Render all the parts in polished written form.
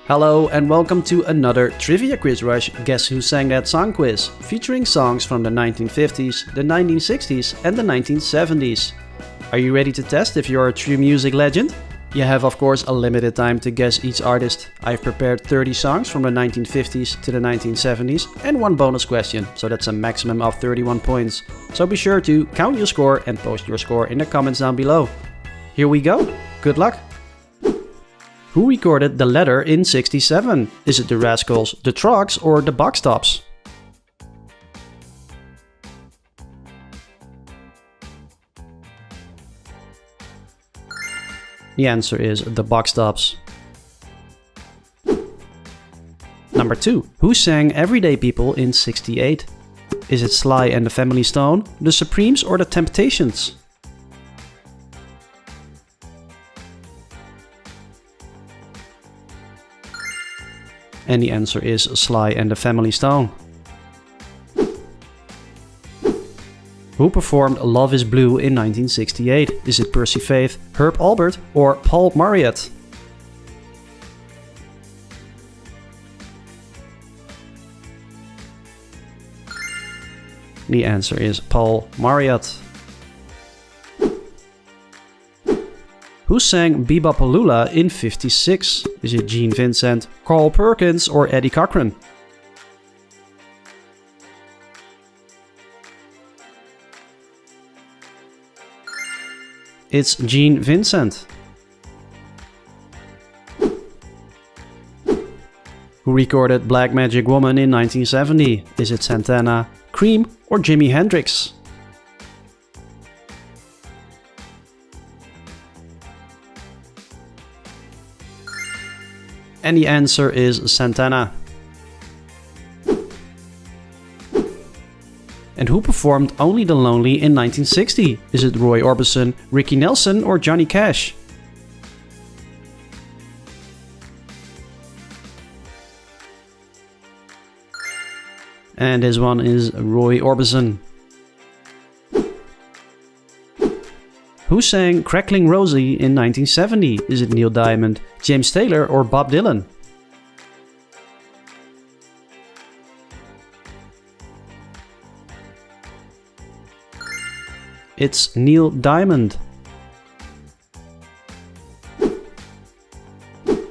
Hello and welcome to another Trivia Quiz Rush Guess Who Sang That Song quiz, featuring songs from the 1950s, the 1960s and the 1970s. Are you ready to test if you're a true music legend? You have of course a limited time to guess each artist. I've prepared 30 songs from the 1950s to the 1970s and one bonus question, so that's a maximum of 31 points. So be sure to count your score and post your score in the comments down below. Here we go, good luck! Who recorded The Letter in '67? Is it the Rascals, the Troggs or the Box Tops? The answer is the Box Tops. Number 2. Who sang Everyday People in '68? Is it Sly and the Family Stone, the Supremes or the Temptations? And the answer is Sly and the Family Stone. Who performed Love is Blue in 1968? Is it Percy Faith, Herb Alpert or Paul Marriott? The answer is Paul Marriott. Who sang Be-Bop-A-Lula in '56? Is it Gene Vincent, Carl Perkins or Eddie Cochran? It's Gene Vincent. Who recorded Black Magic Woman in 1970? Is it Santana, Cream or Jimi Hendrix? And the answer is Santana. And who performed Only the Lonely in 1960? Is it Roy Orbison, Ricky Nelson or Johnny Cash? And this one is Roy Orbison. Who sang Crackling Rosie in 1970? Is it Neil Diamond, James Taylor or Bob Dylan? It's Neil Diamond.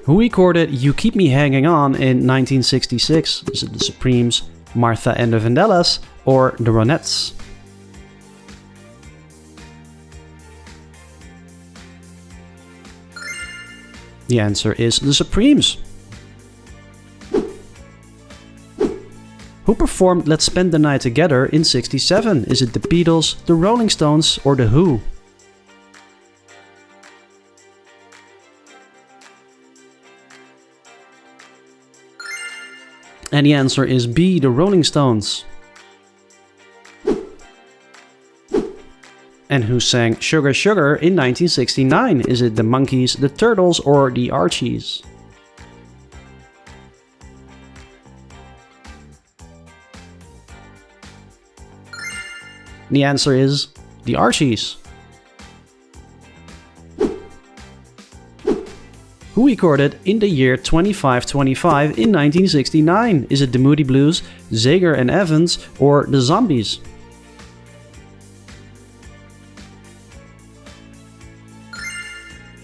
Who recorded You Keep Me Hanging On in 1966? Is it the Supremes, Martha and the Vandellas or the Ronettes? The answer is the Supremes. Who performed Let's Spend the Night Together in '67? Is it the Beatles, the Rolling Stones or the Who? And the answer is B, the Rolling Stones. And who sang Sugar Sugar in 1969? Is it the Monkees, the Turtles or the Archies? The answer is the Archies. Who recorded In the Year 2525 in 1969? Is it the Moody Blues, Zager and Evans or the Zombies?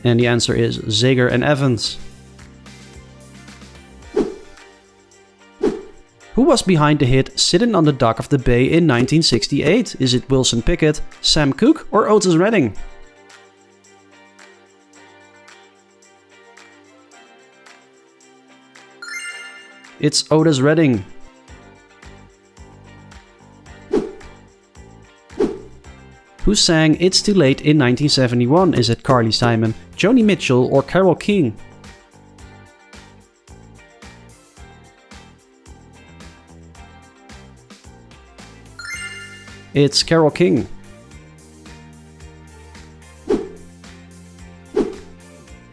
And the answer is Zager and Evans. Who was behind the hit Sittin' on the Dock of the Bay in 1968? Is it Wilson Pickett, Sam Cooke or Otis Redding? It's Otis Redding. Who sang It's Too Late in 1971? Is it Carly Simon, Joni Mitchell or Carole King? It's Carole King.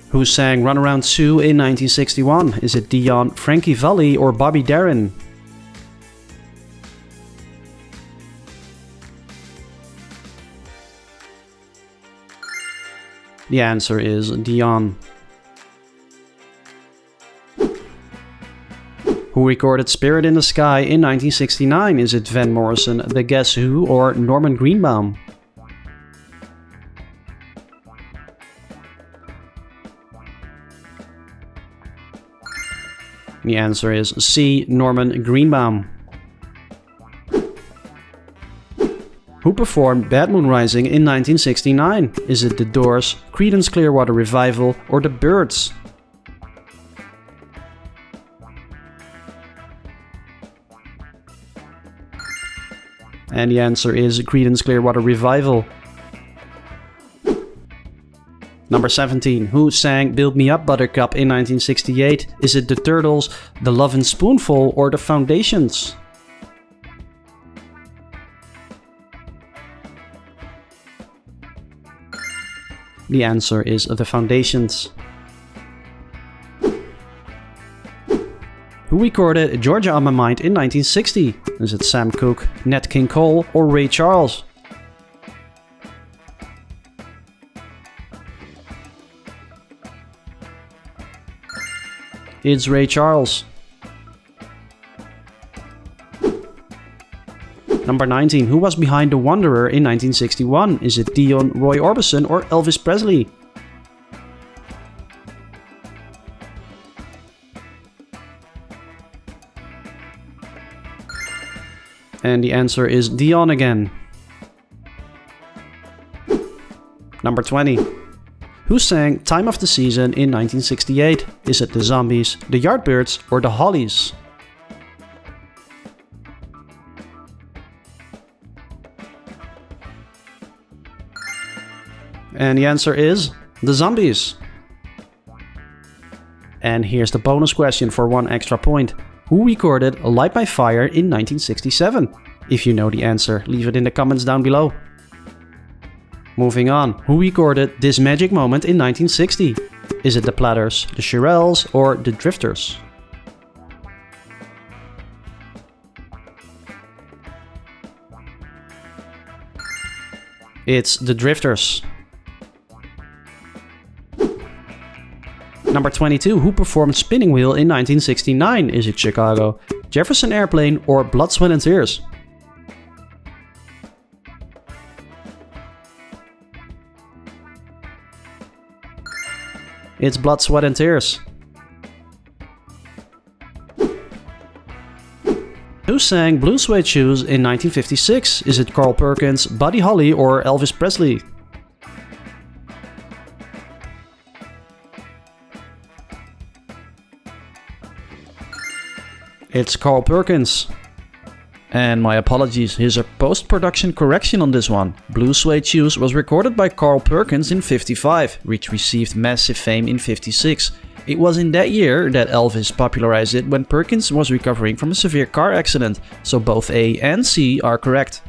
Who sang Runaround Sue in 1961? Is it Dion, Frankie Valli or Bobby Darin? The answer is Dion. Who recorded Spirit in the Sky in 1969? Is it Van Morrison, The Guess Who, or Norman Greenbaum? The answer is C, Norman Greenbaum. Who performed Bad Moon Rising in 1969? Is it The Doors, Creedence Clearwater Revival, or The Byrds? And the answer is Creedence Clearwater Revival. Number 17. Who sang Build Me Up Buttercup in 1968? Is it The Turtles, The Lovin' Spoonful, or The Foundations? The answer is The Foundations. Who recorded Georgia on My Mind in 1960? Is it Sam Cooke, Nat King Cole, or Ray Charles? It's Ray Charles. Number 19. Who was behind The Wanderer in 1961? Is it Dion, Roy Orbison, or Elvis Presley? And the answer is Dion again. Number 20. Who sang Time of the Season in 1968? Is it the Zombies, the Yardbirds, or the Hollies? And the answer is the Zombies. And here's the bonus question for 1 extra point. Who recorded Light My Fire in 1967? If you know the answer, leave it in the comments down below. Moving on, who recorded This Magic Moment in 1960? Is it the Platters, the Shirelles, or the Drifters? It's the Drifters. Number 22. Who performed Spinning Wheel in 1969? Is it Chicago, Jefferson Airplane, or Blood, Sweat and Tears? It's Blood, Sweat and Tears. Who sang Blue Suede Shoes in 1956? Is it Carl Perkins, Buddy Holly, or Elvis Presley? It's Carl Perkins. And my apologies, here's a post-production correction on this one. Blue Suede Shoes was recorded by Carl Perkins in 55, which received massive fame in 56. It was in that year that Elvis popularized it when Perkins was recovering from a severe car accident, so both A and C are correct.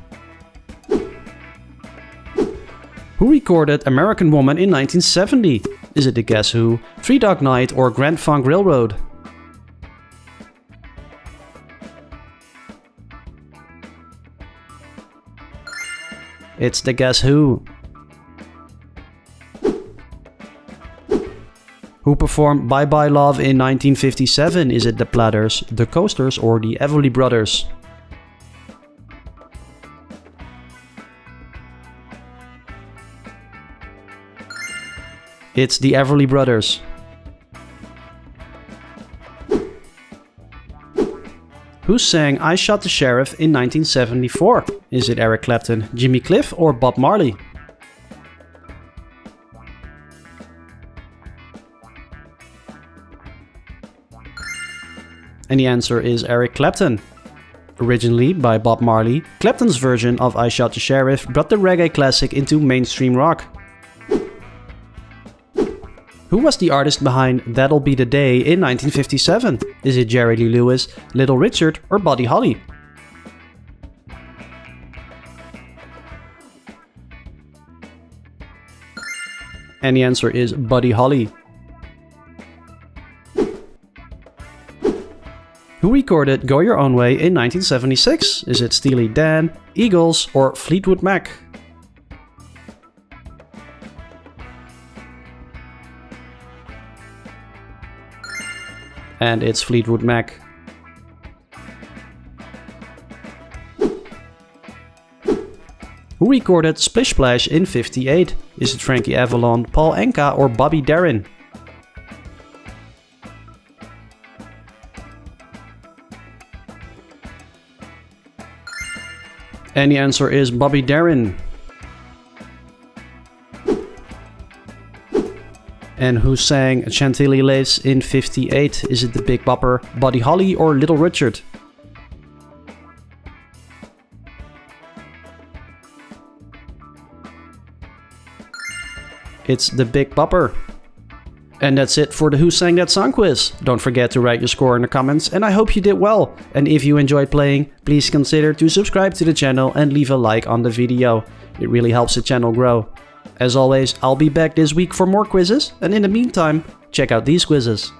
Who recorded American Woman in 1970? Is it The Guess Who, Three Dog Night, or Grand Funk Railroad? It's The Guess Who. Who performed Bye Bye Love in 1957? Is it the Platters, the Coasters, or the Everly Brothers? It's the Everly Brothers. Who sang I Shot the Sheriff in 1974? Is it Eric Clapton, Jimmy Cliff, or Bob Marley? And the answer is Eric Clapton. Originally by Bob Marley, Clapton's version of I Shot the Sheriff brought the reggae classic into mainstream rock. Who was the artist behind That'll Be the Day in 1957? Is it Jerry Lee Lewis, Little Richard, or Buddy Holly? And the answer is Buddy Holly. Who recorded Go Your Own Way in 1976? Is it Steely Dan, Eagles, or Fleetwood Mac? And it's Fleetwood Mac. Who recorded Splish Splash in '58? Is it Frankie Avalon, Paul Anka or Bobby Darin? And the answer is Bobby Darin. And who sang Chantilly Lace in '58? Is it the Big Bopper, Buddy Holly or Little Richard? It's the Big Bopper. And that's it for the Who Sang That Song quiz. Don't forget to write your score in the comments, and I hope you did well. And if you enjoyed playing, please consider to subscribe to the channel and leave a like on the video. It really helps the channel grow. As always, I'll be back this week for more quizzes, and in the meantime, check out these quizzes.